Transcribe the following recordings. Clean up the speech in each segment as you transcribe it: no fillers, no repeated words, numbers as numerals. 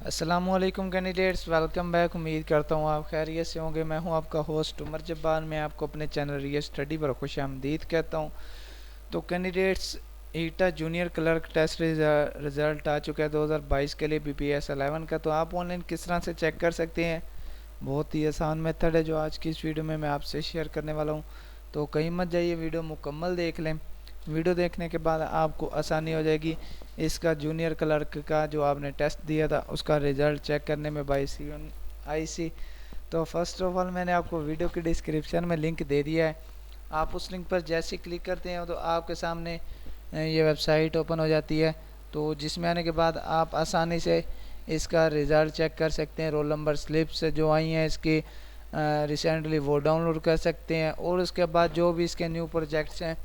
अस्सलामुअलैकुम candidates, welcome back. उम्मीद करता हूँ आप खैरियत से होंगे। मैं हूँ आपका होस्ट उमर जब्बार। मैं आपको अपने चैनल रियल स्टडी पर खुशामदीद कहता हूँ। तो कैंडिडेट्स, ईटा जूनियर क्लर्क टेस्ट रिज़ल्ट आ चुका है 2022 के लिए BPS 11 का। तो आप ऑनलाइन किस तरह से चेक कर सकते हैं, बहुत ही आसान मेथड है जो आज की इस वीडियो में मैं आपसे शेयर करने वाला हूँ। तो कहीं मत जाइए, वीडियो मुकम्मल देख लें। वीडियो देखने के बाद आपको आसानी हो जाएगी इसका जूनियर क्लर्क का जो आपने टेस्ट दिया था उसका रिज़ल्ट चेक करने में बाई IC। तो फर्स्ट ऑफ ऑल मैंने आपको वीडियो की डिस्क्रिप्शन में लिंक दे दिया है। आप उस लिंक पर जैसे ही क्लिक करते हैं तो आपके सामने ये वेबसाइट ओपन हो जाती है। तो जिसमें आने के बाद आप आसानी से इसका रिज़ल्ट चेक कर सकते हैं। रोल नंबर स्लिप्स जो आई हैं इसकी रिसेंटली वो डाउनलोड कर सकते हैं, और उसके बाद जो भी इसके न्यू प्रोजेक्ट्स हैं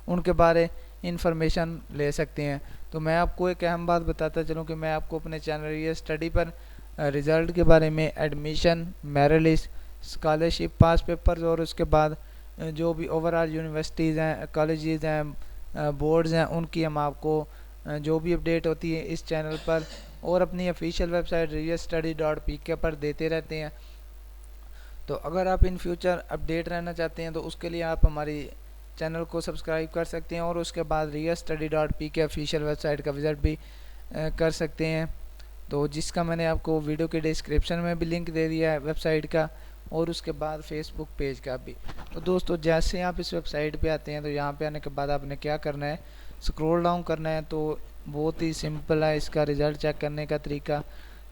उनके बारे इंफॉर्मेशन ले सकते हैं। तो मैं आपको एक अहम बात बताता चलूँ कि मैं आपको अपने चैनल ये स्टडी पर रिज़ल्ट के बारे में, एडमिशन, मेरिट लिस्ट, स्कॉलरशिप, पास पेपर्स और उसके बाद जो भी ओवरऑल यूनिवर्सिटीज़ हैं, कॉलेजेस हैं, बोर्ड्स हैं, उनकी हम आपको जो भी अपडेट होती है इस चैनल पर और अपनी ऑफिशियल वेबसाइट realstudy.pk पर देते रहते हैं। तो अगर आप इन फ्यूचर अपडेट रहना चाहते हैं तो उसके लिए आप हमारी चैनल को सब्सक्राइब कर सकते हैं और उसके बाद realstudy.pk ऑफिशियल वेबसाइट का विज़िट भी कर सकते हैं। तो जिसका मैंने आपको वीडियो के डिस्क्रिप्शन में भी लिंक दे दिया है वेबसाइट का, और उसके बाद फेसबुक पेज का भी। तो दोस्तों, जैसे आप इस वेबसाइट पे आते हैं तो यहाँ पे आने के बाद आपने क्या करना है, स्क्रॉल डाउन करना है। तो बहुत ही सिंपल है इसका रिज़ल्ट चेक करने का तरीका।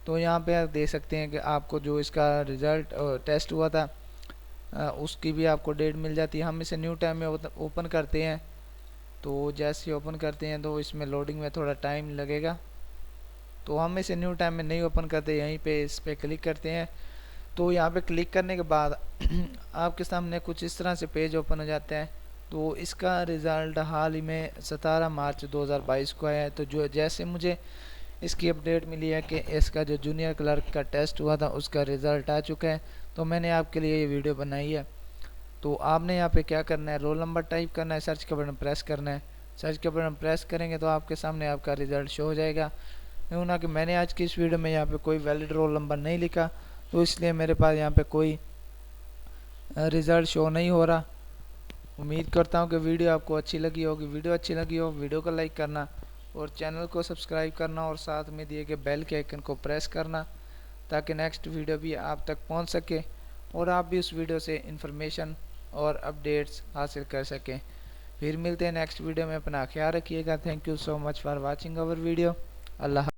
तो यहाँ पे आप देख सकते हैं कि आपको जो इसका रिज़ल्ट टेस्ट हुआ था उसकी भी आपको डेट मिल जाती है। हम इसे न्यू टाइम में ओपन करते हैं। तो जैसे ही ओपन करते हैं तो इसमें लोडिंग में थोड़ा टाइम लगेगा। तो हम इसे न्यू टाइम में नहीं ओपन करते, यहीं पे इस पर क्लिक करते हैं। तो यहाँ पे क्लिक करने के बाद आपके सामने कुछ इस तरह से पेज ओपन हो जाता है। तो इसका रिज़ल्ट हाल ही में 17 मार्च 2022 को आया है। तो जो जैसे मुझे इसकी अपडेट मिली है कि इसका जो जूनियर क्लर्क का टेस्ट हुआ था उसका रिज़ल्ट आ चुका है, तो मैंने आपके लिए ये वीडियो बनाई है। तो आपने यहाँ पे क्या करना है, रोल नंबर टाइप करना है, सर्च के बटन प्रेस करना है। सर्च के बटन प्रेस करेंगे तो आपके सामने आपका रिज़ल्ट शो हो जाएगा। यूँ ना कि मैंने आज की इस वीडियो में यहाँ पे कोई वैलिड रोल नंबर नहीं लिखा, तो इसलिए मेरे पास यहाँ पे कोई रिज़ल्ट शो नहीं हो रहा। उम्मीद करता हूँ कि वीडियो आपको अच्छी लगी होगी। वीडियो अच्छी लगी हो वीडियो को लाइक करना और चैनल को सब्सक्राइब करना और साथ में दिए गए बेल के आइकन को प्रेस करना, ताकि नेक्स्ट वीडियो भी आप तक पहुँच सके और आप भी उस वीडियो से इंफॉर्मेशन और अपडेट्स हासिल कर सकें। फिर मिलते हैं नेक्स्ट वीडियो में। अपना ख्याल रखिएगा। Thank you so much for watching our video. Allah.